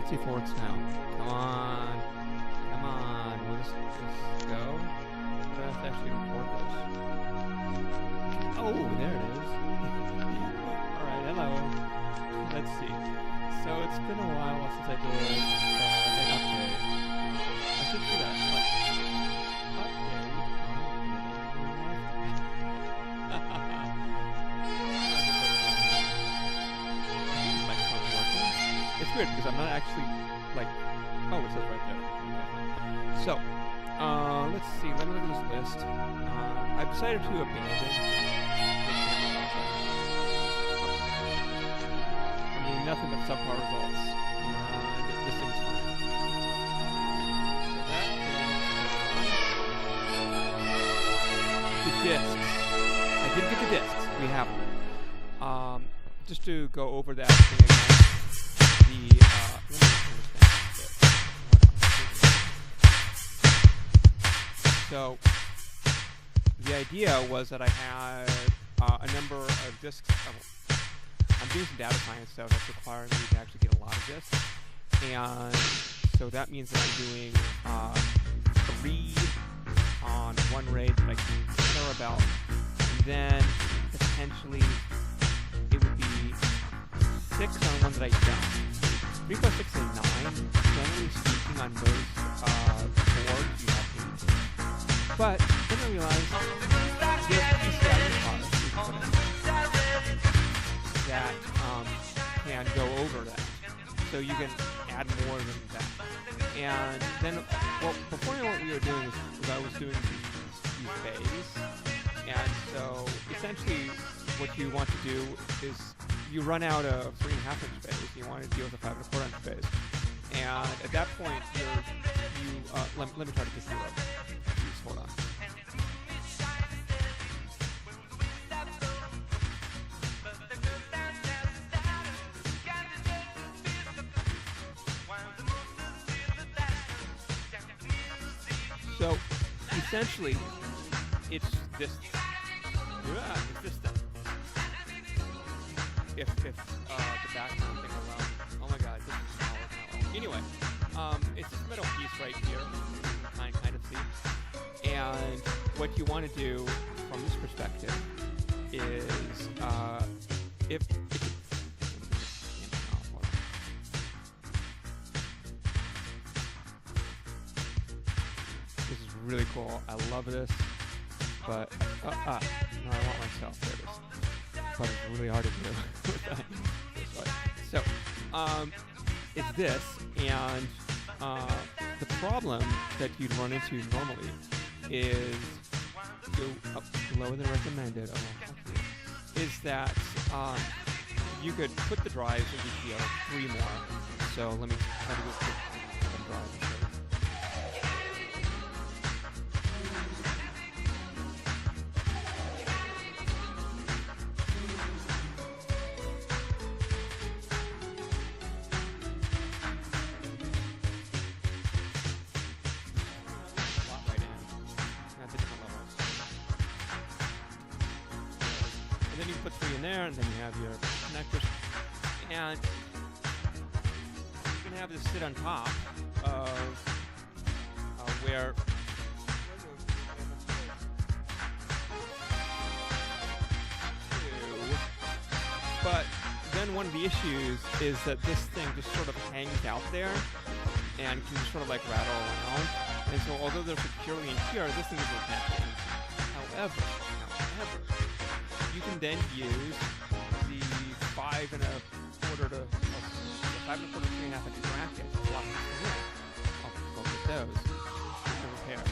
let's see if it works now. Come on. Come on. Will this go? Do I have to actually record this? Oh, there it is. Alright, hello. Let's see. So it's been a while since I did an update. I should do that. It's weird because I'm not actually like. Oh, it says right there. So, let's see. Let me look at this list. I've decided to abandon. I mean, nothing but subpar results. This thing's fine. So the discs. I did get the discs. We have them. Just to go over that thing again. So the idea was that I had a number of disks. I'm doing some data science stuff that's requiring me to actually get a lot of disks, and so that means that I'm doing 3 on one RAID that I care about, and then potentially it would be 6 on one that I don't. 3 plus 6 is 9. Generally speaking, on those boards, you have 8. But then I realized there's PCIe cards that can go over that. So you can add more than that. And then, well, before what we were doing is I was doing these bays. And so essentially what you want to do is you run out of 3.5 inch bays. You want to deal with a 5.25 inch bays. And at that point, let me try to get through it. Hold on. So, essentially, it's this. It's this thing. If the background thing alone. Oh my God, this is solid now. Anyway, it's this metal piece right here. You can kind of see. And what you want to do from this perspective is, if this is really cool. I love this, but no, I want myself. There it is. But it's really hard to do. So, it's this, and the problem that you'd run into normally is go up lower than recommended. Is that you could put the drives into here, 3 more. So let me try to go put the drives. Then you put 3 in there, and then you have your connectors, and you can have this sit on top of where. But then one of the issues is that this thing just sort of hangs out there and can just sort of like rattle around. And so although they're securely in here, this thing isn't attached. However, you can then use the 5 1/4 to 3.5 inch bracket to block this thing in. I'll go get those to repair.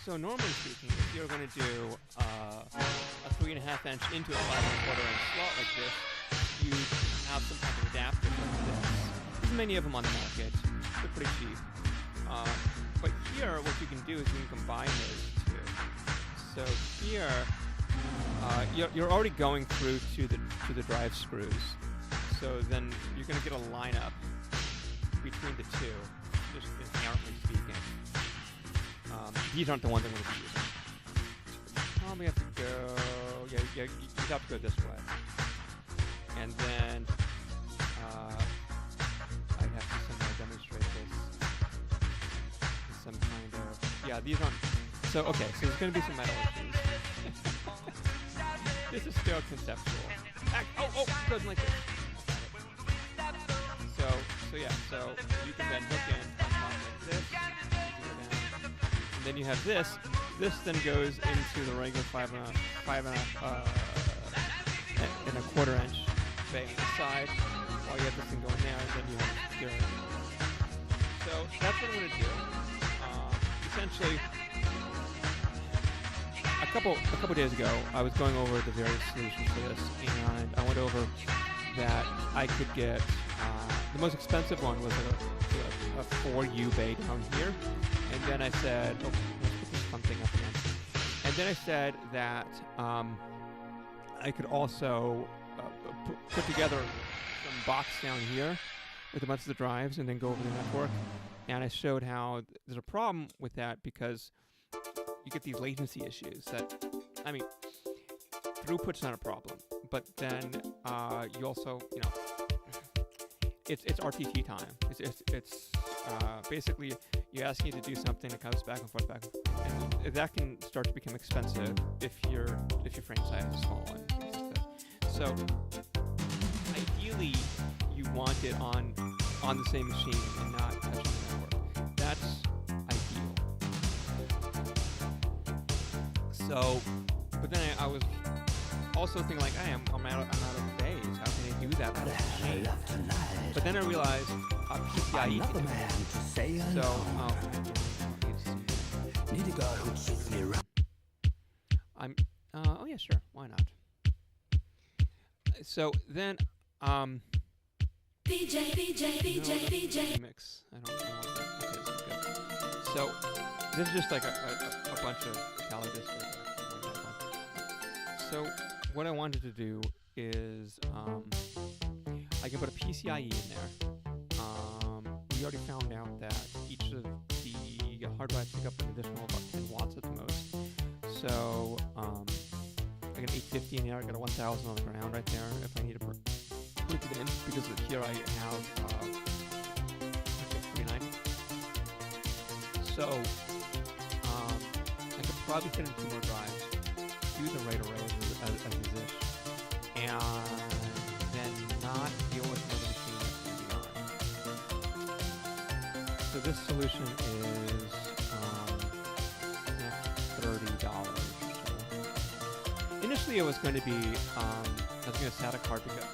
So normally speaking, if you're going to do a 3.5 inch into a 5 1/4 inch slot like this, you have some type of adapter like this. There's many of them on the market. They're pretty cheap. But here, what you can do is you can combine those two. So here, you're already going through to the drive screws. So then you're going to get a lineup between the two, just inherently speaking. These aren't the ones I'm going to be using. Probably have to go. Yeah, you have to go this way, and then I'd have to somehow demonstrate this. Some kind of these aren't. So okay, so there's going to be some metal issues. This is still conceptual. Goes like this. So you can then hook in on top like this, and then you have this. This then goes into the regular 5 and a quarter inch bay on the side, while you have this thing going there, and then you have the steering. So that's what I'm going to do. Essentially, a couple days ago, I was going over the various solutions for this, and I went over that I could get the most expensive one was a 4U bay down here, and then I said, let's put this something up again, and then I said that I could also put together some box down here with a bunch of the drives, and then go over the network, and I showed how there's a problem with that because you get these latency issues that, I mean, throughput's not a problem, but then you also, it's RTT time. It's basically you're asking it to do something that comes back and forth, and that can start to become expensive if your frame size is small. So ideally, you want it on the same machine and not touching the network. That's ideal. So, but then I was also thinking like, I'm out of days. How can I do that on this machine? But then I realized PCIe can do it. So, oh yeah, sure, why not? So then, mix. I don't know what that is. Okay. So this is just like a bunch of calories. So what I wanted to do is I can put a PCIe in there. We already found out that each of the hard drives pick up an additional about 10 watts at the most. So I got an 850 in here, I got a 1000 on the ground right there if I need to put it in, because here I have 390. So I could probably fit in 2 more drives, do the right array as a dish, and then not deal with another machine that's going to be on. So this solution is $30. Initially it was going to be, I was going to set a card because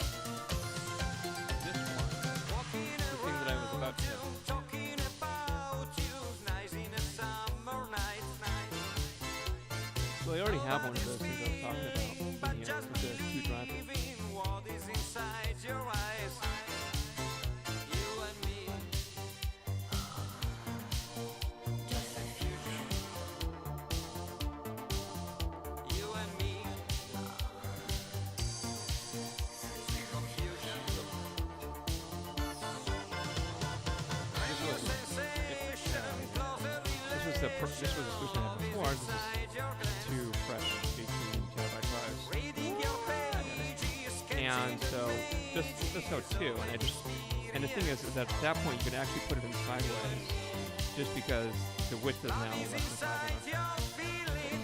this one, the thing that I was about to so I already have one of those things I was talking about, with the 2 drivers. This was a solution I had before. This is 2 fresh 18 terabyte drives. And so just go 2, and the thing is that at that point you can actually put it in sideways, just because the width is now less than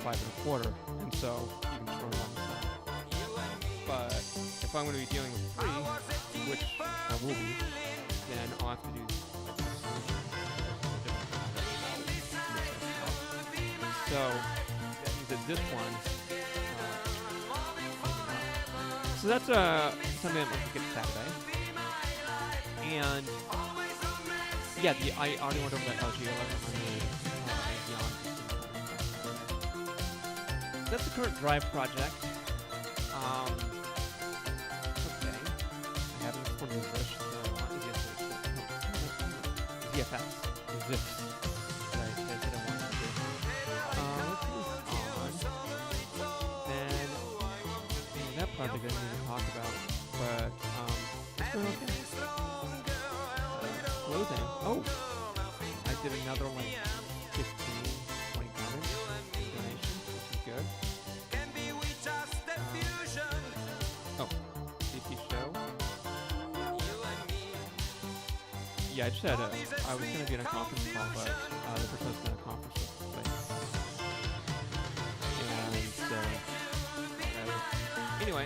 5 and a quarter, and so you can throw it on the side. But if I'm going to be dealing with 3, which I will be, then I'll have to do so that means that this one. So that's something I'd like to get Saturday. And yeah, I already went over that LG 1100 That's the current drive project. Okay. I haven't exported this. ZFS. Is this. Right. project I didn't even talk about, but it's doing okay. Clothing. Oh, I did another like 15, 20 garments donation, which is good. Oh, CP show. Yeah, I just had I was gonna be in a conference call, but the person was in a conference with like, and so anyway,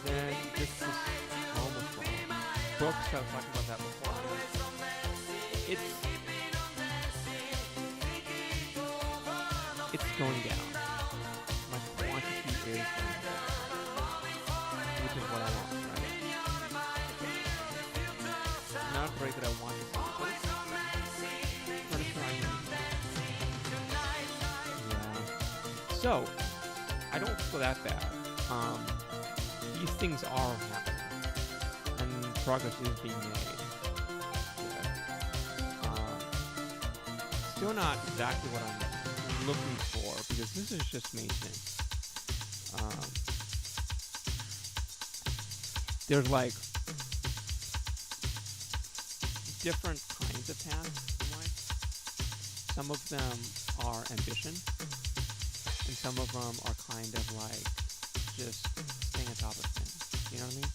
then this is almost wrong. Books, I was talking about that before. It's going down. My quantity is going down, which is what I want, right? Not great that I want this, but it's trying. Yeah. So, I don't feel that bad. These things are happening, and progress is being made. Still not exactly what I'm looking for, because this is just maintenance. There's like different kinds of tasks in life. Some of them are ambition, and some of them are kind of like just staying on top of things. You know what I mean?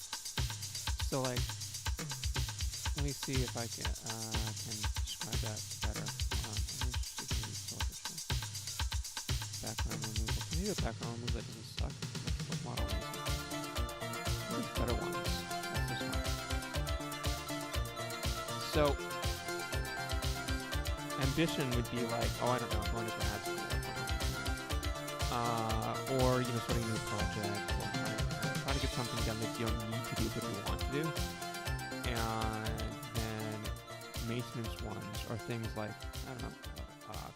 So like, let me see if I can describe that better. Background removal. Can you do a background removal that doesn't suck? What model is it? There's better ones. That's this one. So, ambition would be like, oh, I don't know, going to grad school. Or, starting a new project, or trying to get something done that you don't need to do but you want to do. And then maintenance ones are things like, I don't know,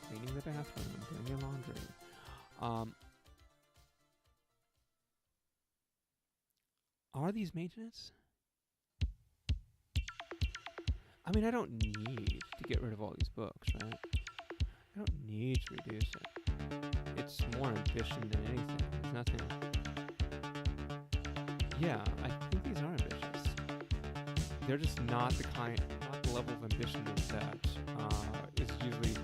cleaning the bathroom, doing your laundry. Are these maintenance? I mean, I don't need to get rid of all these books, right? I don't need to reduce it. It's more ambition than anything. There's nothing. Yeah, I think these are ambitious. They're just not the level of ambition that is usually.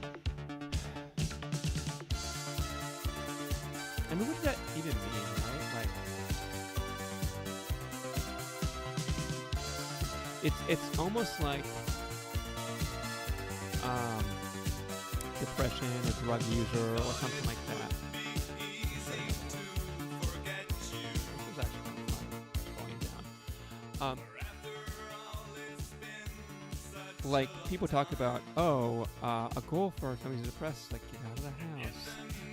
I mean, what does that even mean, right? Like, it's almost like depression, a drug user, or something like that. This is actually kind of fun, going down. Like, people talk about, a goal for somebody who's depressed is like, get out of the house,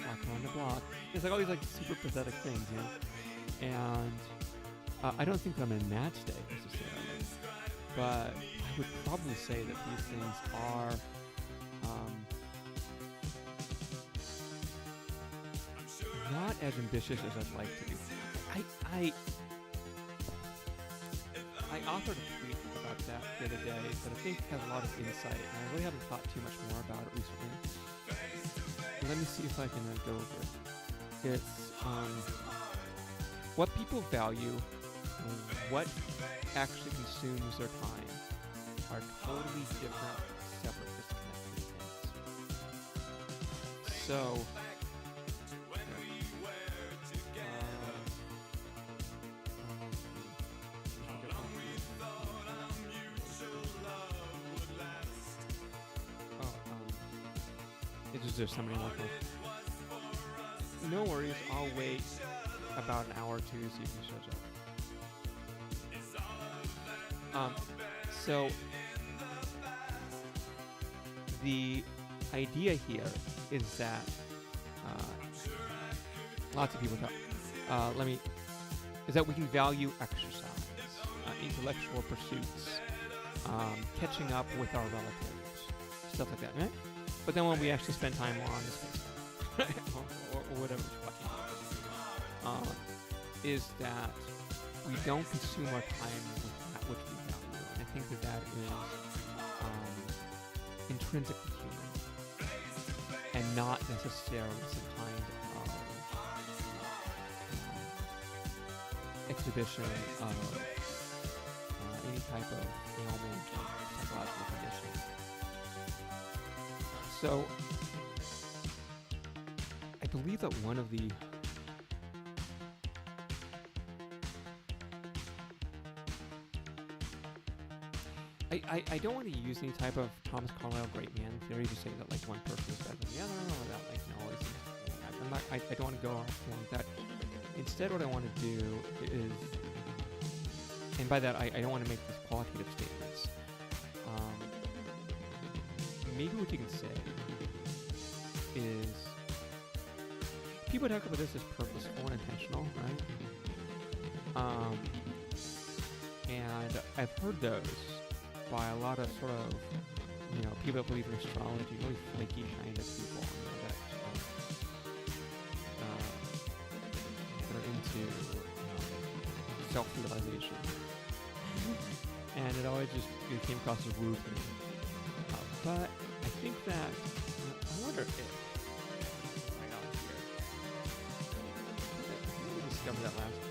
walk around the block. It's like all these like super pathetic things, And I don't think that I'm in that state necessarily, but I would probably say that these things are not as ambitious as I'd like to be. I authored a tweet about that the other day that I think has a lot of insight, and I really haven't thought too much more about it recently. Let me see if I can go over it. It's what people value and what actually consumes their time are totally different, separate, disconnected things. So, there's somebody like that. No worries, I'll wait about an hour or two to see if he shows up. So the idea here is that lots of people talk. Is that we can value exercise, intellectual pursuits, catching up with our relatives, stuff like that, right? But then when we actually spend time on this or whatever is that we don't consume our time with that which we value. And I think that is intrinsically human and not necessarily some kind of exhibition of any type of ailment or psychological condition. So I believe that one of the I don't want to use any type of Thomas Carlyle great man theory to say that like one person is better than the other, or that like I don't want to go off like that. Instead, what I want to do is, and by that I don't want to make these qualitative statements. Maybe what you can say is, people talk about this as purposeful and intentional, right? And I've heard those by a lot of sort of, people that believe in astrology, really flaky kind of people, that are into self-realization. And it always just came across as woo to me. But I think that, I wonder if, right on here, we discovered that last time.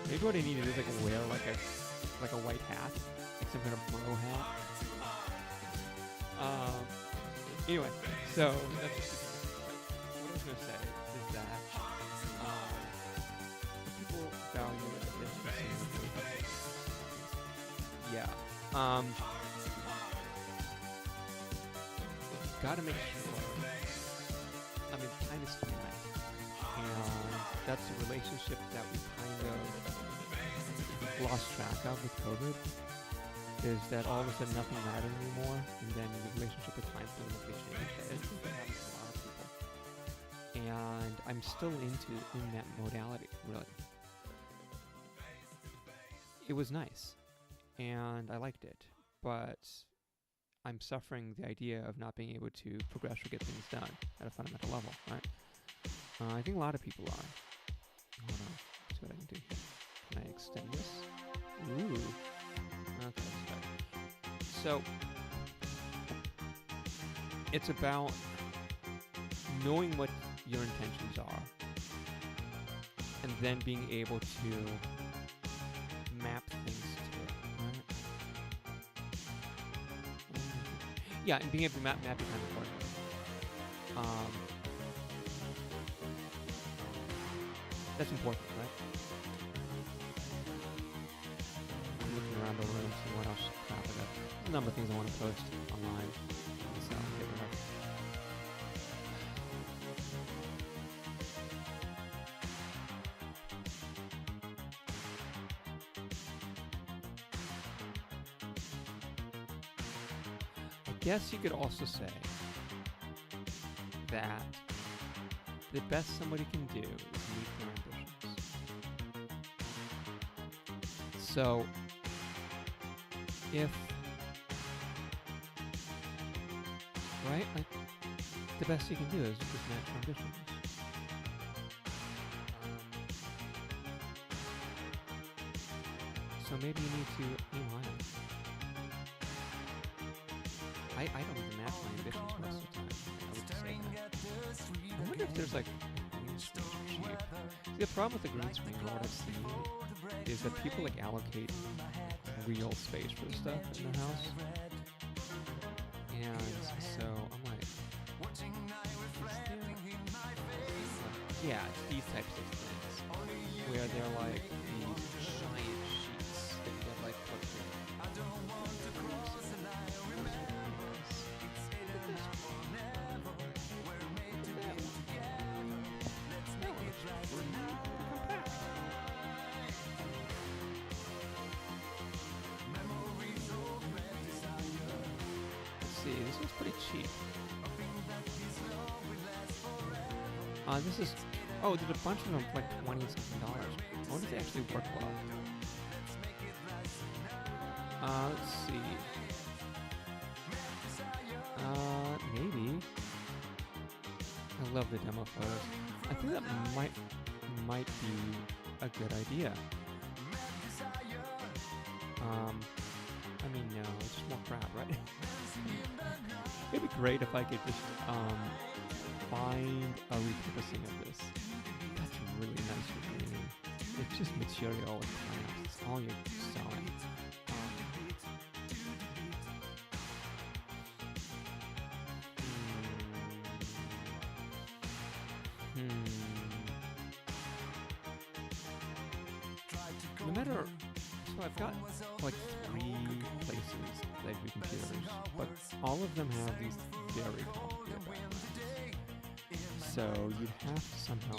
Maybe what I need to do is like wear like a white hat, like some kind of bro hat. Anyway, so that's just, what I was gonna say is that people value this. Yeah. Gotta make sure. I mean, time is finite, and that's a relationship that we kind of lost track of with COVID, is that all of a sudden nothing mattered anymore, and then the relationship with time fundamentally changed. I think that happens to a lot of people. And I'm still in that modality, really. It was nice, and I liked it, but I'm suffering the idea of not being able to progress or get things done at a fundamental level, right? I think a lot of people are. Hold on, let's see what I can do here. Can I extend this? Ooh. Okay, let's try. So, it's about knowing what your intentions are, and then being able to map things to it, right? Yeah, and being able to map your time accordingly. That's important, right? I'm looking around the room, seeing what else crap I got. There's a number of things I want to post online. So I'll get rid of. I guess you could also say that the best somebody can do is meet their ambitions. So, if, right, like, the best you can do is just match your ambitions. So maybe you need to aim higher. I don't even match my ambitions most of the time. I would just say that. I wonder if there's like green screens for cheap. See, the problem with the green screen, what I've seen, is that people like allocate real space for stuff in their house. And so I'm like, yeah, it's these types of things where they're like these giant sheets that you get like put in. This one's pretty cheap. This is, oh, there's a bunch of them for like $20-something. I wonder if they actually work well. Let's see. Maybe. I love the demo photos. I think that might be a good idea. I mean, no, it's just more crap, right? It'd be great if I could just find a repurposing of this. That's really nice for me. It's just material with clamps. It's all you're selling. No matter, so I've got like 3 places that I do computers, but all of them have these very complicated backgrounds. So you'd have to somehow.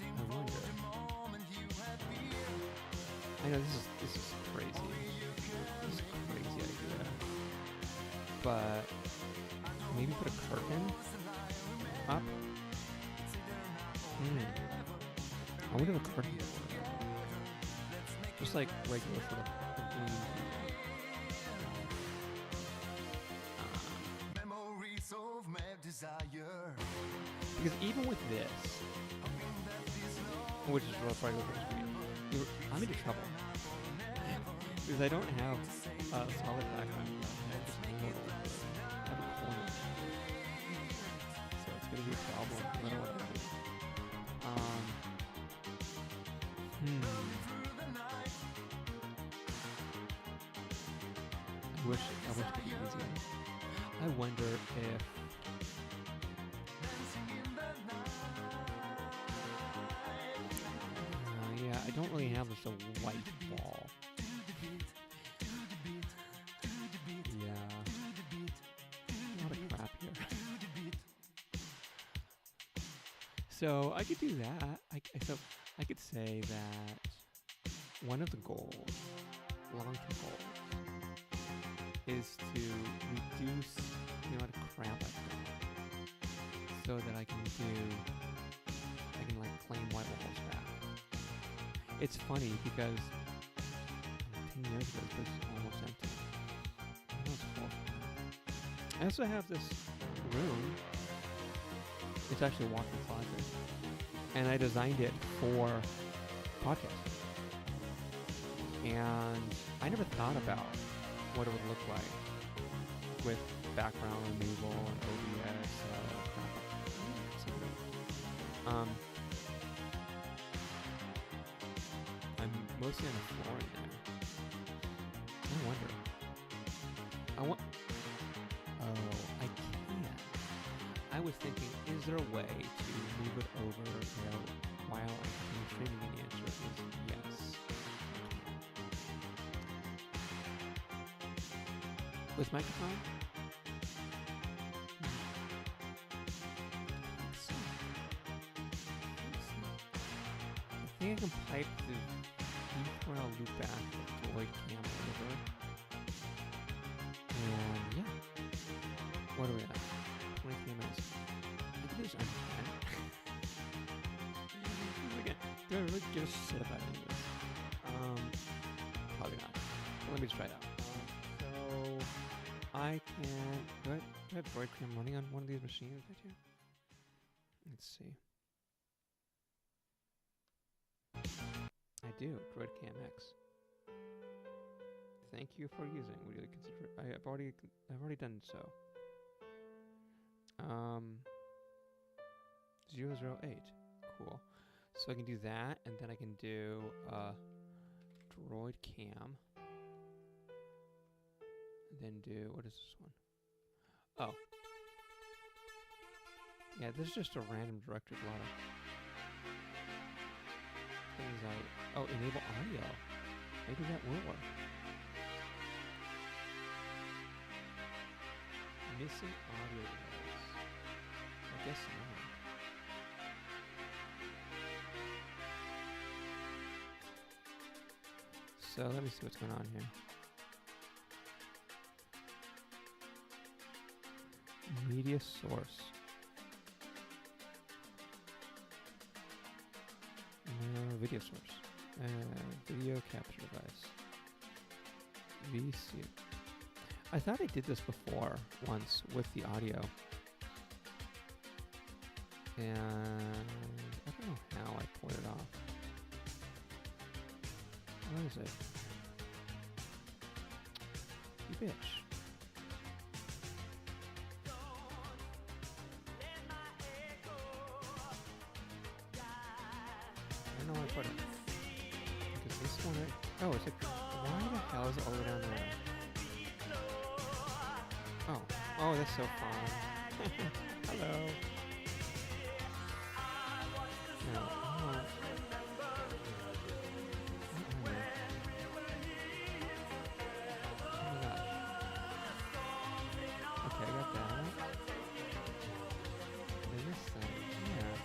I wonder. I know this is crazy. This is a crazy idea. But maybe put a curtain up. I wonder if a curtain would work. Just like regular for the green. Because even with this, which is probably what I'm into trouble. Because I don't have a solid background. I just have a corner. So it's going to be a problem no matter what I do. I wish it could be easier. I wonder if yeah, I don't really have just a white wall. Yeah. A lot of crap here. So I could do that. I could say that one of the goals, long-term goals, is to reduce the amount of crap I've done, so that I can like claim white walls back. It's funny because 10 years ago this was almost empty. That was cool. I also have this room. It's actually a walk-in closet, and I designed it for podcasting. And I never thought about what it would look like with background removal and OBS. I'm mostly on the floor in there. I wonder. I can. I was thinking, is there a way to move it over while I'm streaming? And the answer is yes. With microphone? I think I can pipe the where I'll loop back the Droid Cam over. And yeah. What do we have? 23 minutes. I can do this on 10. Do I really give a shit about any of this? Probably not. But let me just try it out. I can. Do I have Droid Cam running on one of these machines right here? Let's see. I do. Droid Cam X. Thank you for using. Would you consider? I've already done so. 008. Cool. So I can do that, and then I can do Droid Cam. Then do, what is this one? Oh. Yeah, this is just a random directory. A lot of things enable audio. Maybe that will work. Missing audio errors. I guess not. So let me see what's going on here. Media source. Video source. Video capture device. VC. I thought I did this before once with the audio. And I don't know how I pulled it off. is it? You bitch. I don't know where I put it. Because this one, oh, it's like, why the hell is it all the way down there? Oh, oh, that's so fun. Hello. No, oh. Okay, I got that. And this thing, yeah.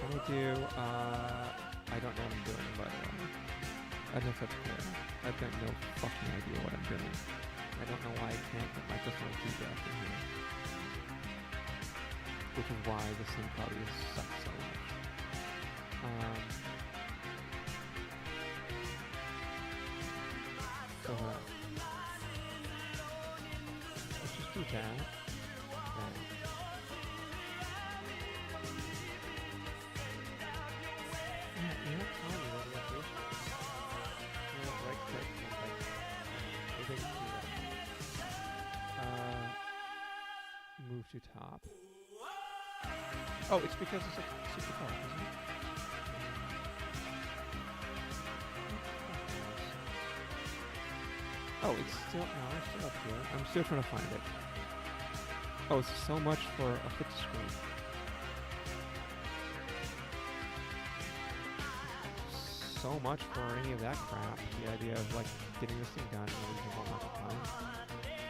I'm gonna do, I don't know what I'm doing, but, I don't know if that's clear. I've got no fucking idea what I'm doing. I don't know why I can't put microphone feedback in here. Which is why this thing probably sucks so much. So, let's just do that. Okay. Yeah, you're not telling me where the location is. You know, right click and like, we're going to do that. Move to top. Oh, it's because it's like super far, isn't it? Oh, it's still, no, it's still up here. I'm still trying to find it. Oh, it's so much for a fixed screen. So much for any of that crap. The idea of like getting this thing done in a reasonable amount of time.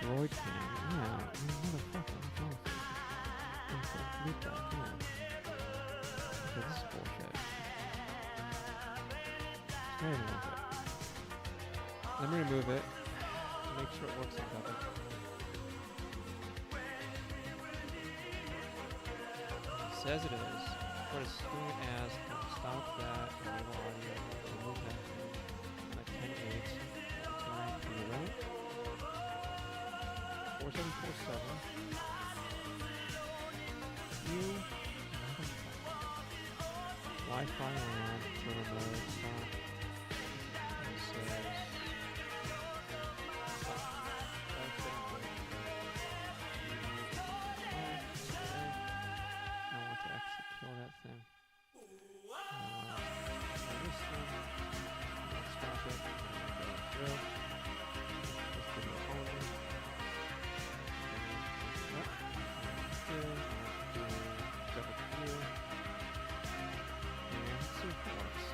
Droid cam, yeah, motherfucker, what's wrong with you? Delete that, yeah. Okay, this is bullshit. It's not even worth it. Let me remove it. Make sure it works on top of it. It says it is. But as soon as stop that, enable audio, remove that thing, I'm at 10.8, 293, right? 4747. You Wi-Fi LAN, turn mode, stop. And it says I want to actually kill that thing. This thing. Stop it. Through. This video only. Double view. And see if it works.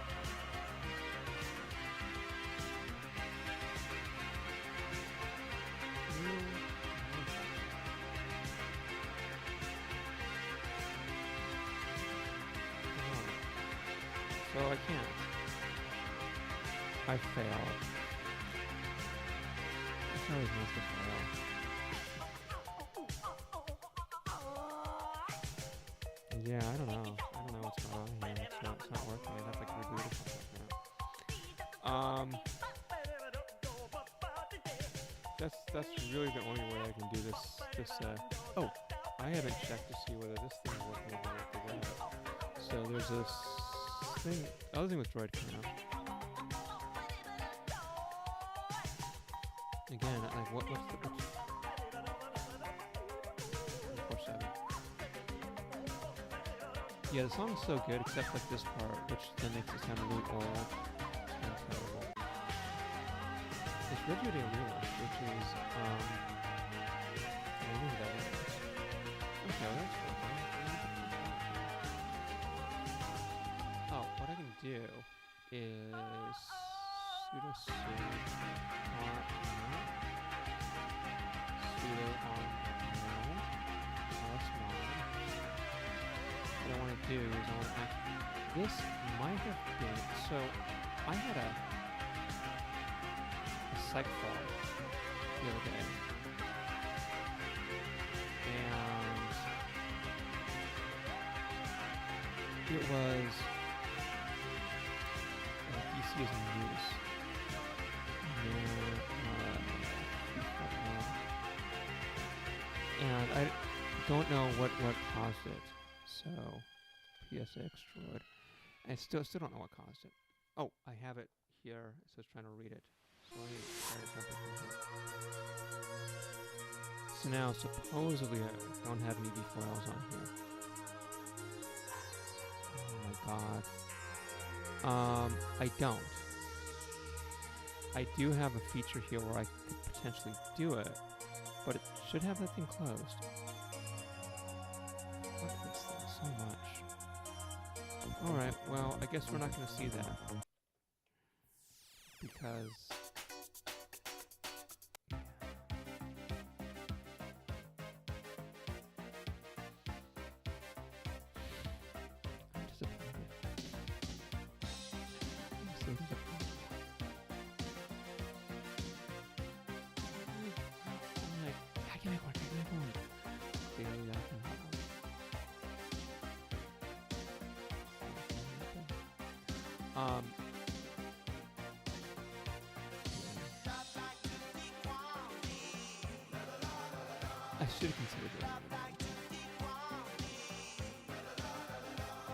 So I can't. I failed. It's always nice to fail. Yeah, I don't know. I don't know what's going on here. It's not working. I'd have to like reboot or something like that. That's really the only way I can do this. Oh, I haven't checked to see whether this thing is working over the web. So there's this thing, other thing with Droid Cam. Again, like what's the 4.7. Yeah, the song's so good, except like this part, which then makes it sound really old and terrible. It's Radio de Luna, which is, I don't know who that is. Okay, well that's working. Oh, what I can do is sudo on what I want to do is I want to act. This might have been, so I had a psych file the other day, and it was DC is in use, and I don't know what caused it. So, PSX Droid. I still don't know what caused it. Oh, I have it here, so it's trying to read it. So let me try to jump it from here. So now, supposedly, I don't have any defoils on here. Oh my god. I don't. I do have a feature here where I could potentially do it, but it should have that thing closed. Fuck this thing so much. Alright, well, I guess we're not going to see that. Because... I'm disappointed. I'm so disappointed. I'm like, I can make one. Clearly that can happen. I should have considered it.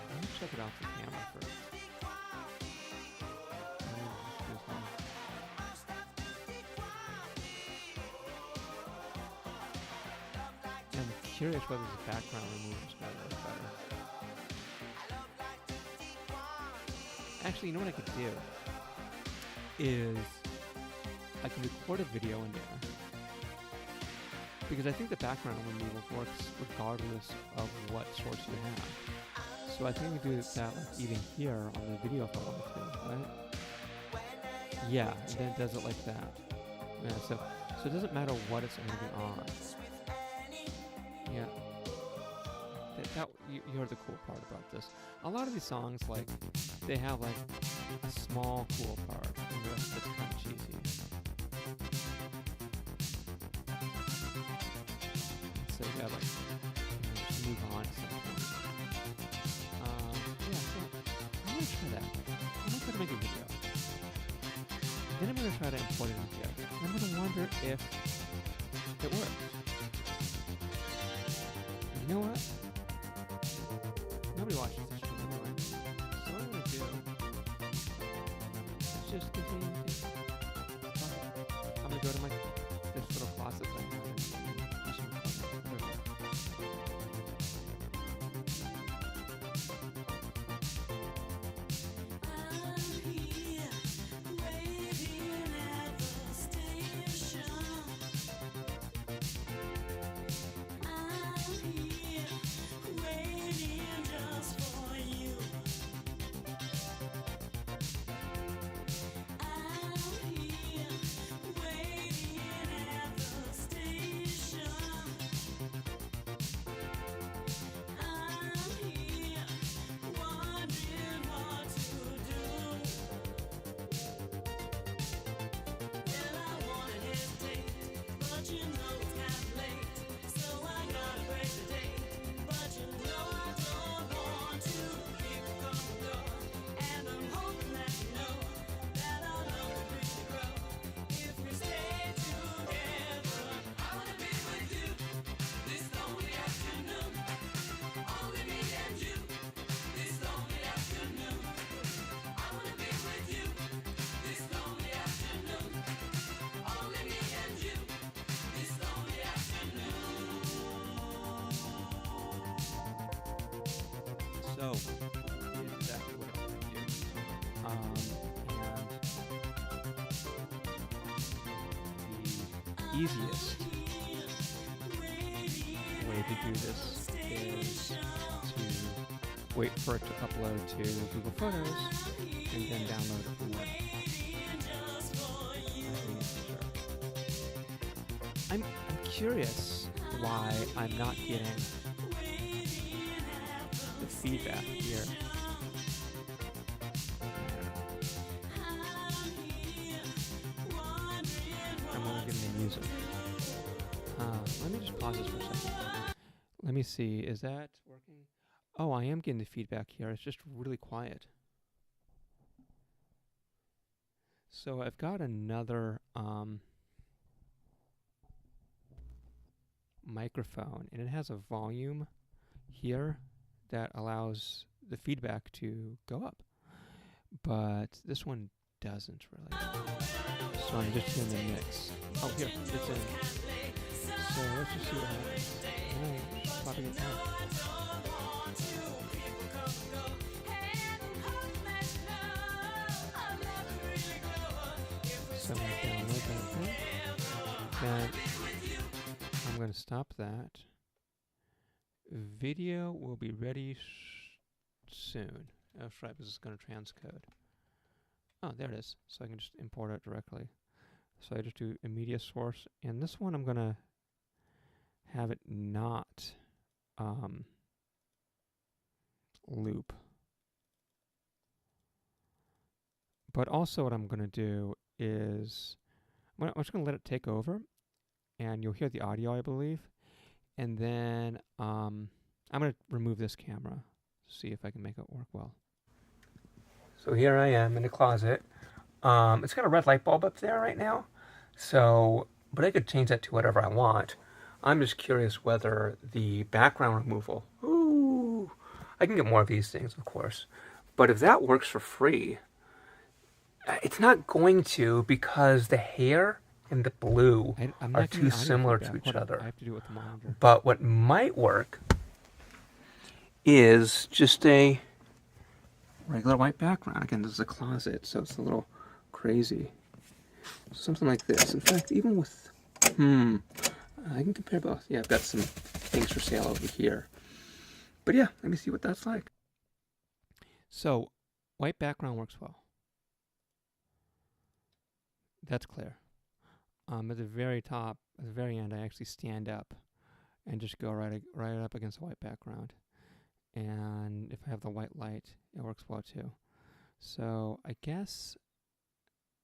Let me check it out the camera first. I'm curious whether the background remover is going to work better. Actually, you know what I could do? Is I can record a video in there. Because I think the background removal works regardless of what source you have. So I think we do that like even here on the video if I want to, right? Yeah, and then it does it like that. Yeah, so it doesn't matter what it's going to be on. Yeah. You heard the cool part about this. A lot of these songs, like, they have like a small cool part, and the rest of it's kind of cheesy. So you gotta like just move on to something. Yeah, so I'm gonna try that. I'm gonna try to make a video. Then I'm gonna try to import it into here. And I'm gonna wonder if it works. You know what? Nobody watches this show anyway. So what I'm gonna do is just continue to I'm gonna go to this little closet thing. So, here's exactly what I'm going to do. And the easiest way to do this is to wait for it to upload to Google Photos and then download it from there. I'm curious why I'm not getting the feedback here. I'm only getting the music. Let me just pause this for a second. Let me see, is that working? Oh, I am getting the feedback here. It's just really quiet. So I've got another microphone, and it has a volume here that allows the feedback to go up. but this one doesn't really. So I'm just doing the mix. Oh, here, it's in. So let's just see what happens. Oh, it's popping it down. So I'm going to download that thing. Then I'm going to stop that. Video will be ready soon. Oh, that's right, because it's going to transcode. Oh, there it is. So I can just import it directly. So I just do a media source. And this one I'm going to have it not loop. But also what I'm going to do is I'm just going to let it take over. And you'll hear the audio, I believe. And then I'm going to remove this camera. See if I can make it work well. So here I am in the closet. It's got a red light bulb up there right now. So, but I could change that to whatever I want. I'm just curious whether the background removal, ooh, I can get more of these things, of course. But if that works for free, it's not going to, because the hair and the blue are too similar to each other. I have to do it with the monitor. But what might work is just a regular white background. Again, this is a closet, so it's a little crazy. Something like this. In fact, even with, I can compare both. Yeah, I've got some things for sale over here. But yeah, let me see what that's like. So, white background works well. That's clear. At the very top, at the very end, I actually stand up and just go right up against the white background. And if I have the white light, it works well too. So I guess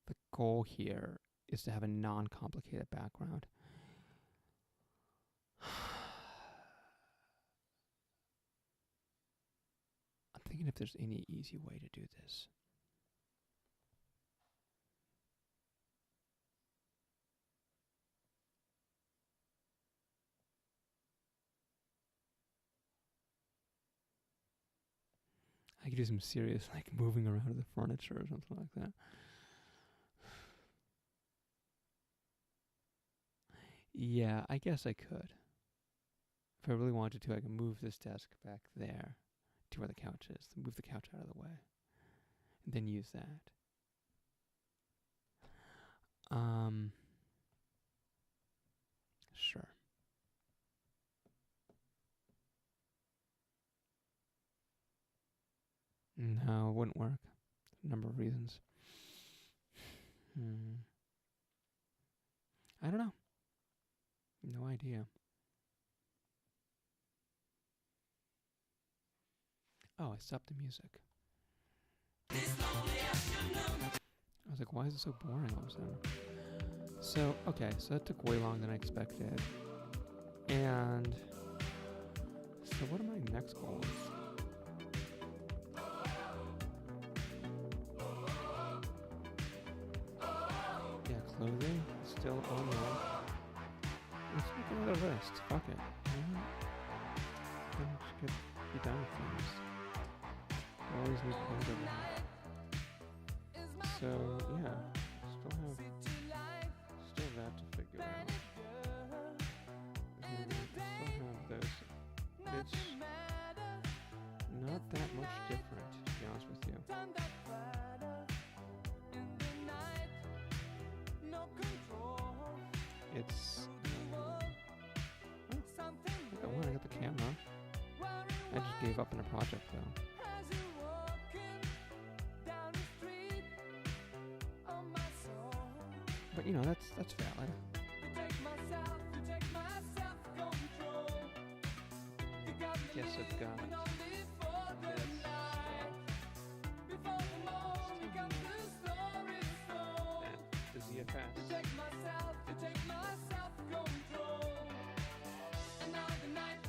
the goal here is to have a non-complicated background. I'm thinking if there's any easy way to do this. I could do some serious, like, moving around of the furniture or something like that. Yeah, I guess I could. If I really wanted to, I could move this desk back there to where the couch is. Move the couch out of the way. And then use that. Sure. No, it wouldn't work. A number of reasons. I don't know. No idea. Oh, I stopped the music. I was like, why is it so boring all of a sudden? So, okay, so that took way longer than I expected. And so what are my next goals? Yeah, clothing, still on there. Let's make another list. Fuck it. Just be done with things. Always need clothes everywhere. So, yeah, still that to figure out. And still have those. It's not that much different, to be honest with you. It's I got the camera. I just gave up on the project though. But you know, that's valid. Yes, I've got this stuff. The ZFS.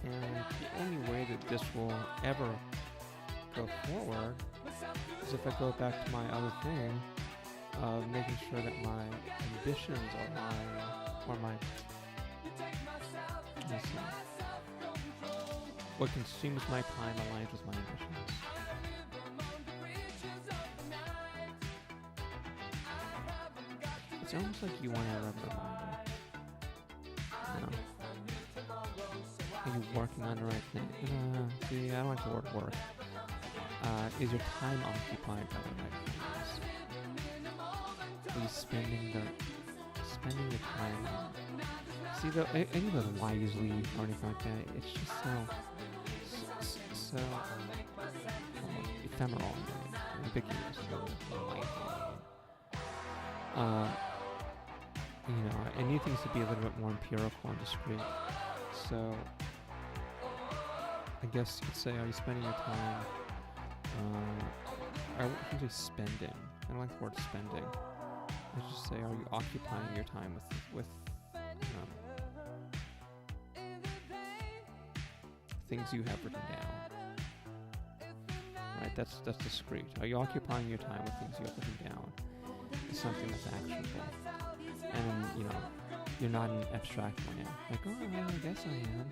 And the only way that this will ever go forward is if I go back to my other thing of making sure that my ambitions or my what consumes my time aligns with my ambitions. It's almost like you want to rub the reminder. You know? Are you working on the right thing? See, I don't like the word work. Is your time occupied by the right things? Are you spending the time on... See, any of those why's leave or anything like that, it's just so ephemeral and ambiguous. You know, it needs things to be a little bit more empirical and discrete. So, I guess you could say, are you spending your time, I wouldn't say spending. I don't like the word spending. Let's just say, are you occupying your time with things you have written down? Right, that's discrete. Are you occupying your time with things you have written down? It's something that's actionable. And, you know, you're not in an abstract way now. Like, oh, well, I guess I am.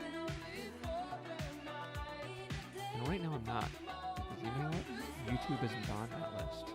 And right now I'm not. Because you know what? YouTube isn't on that list.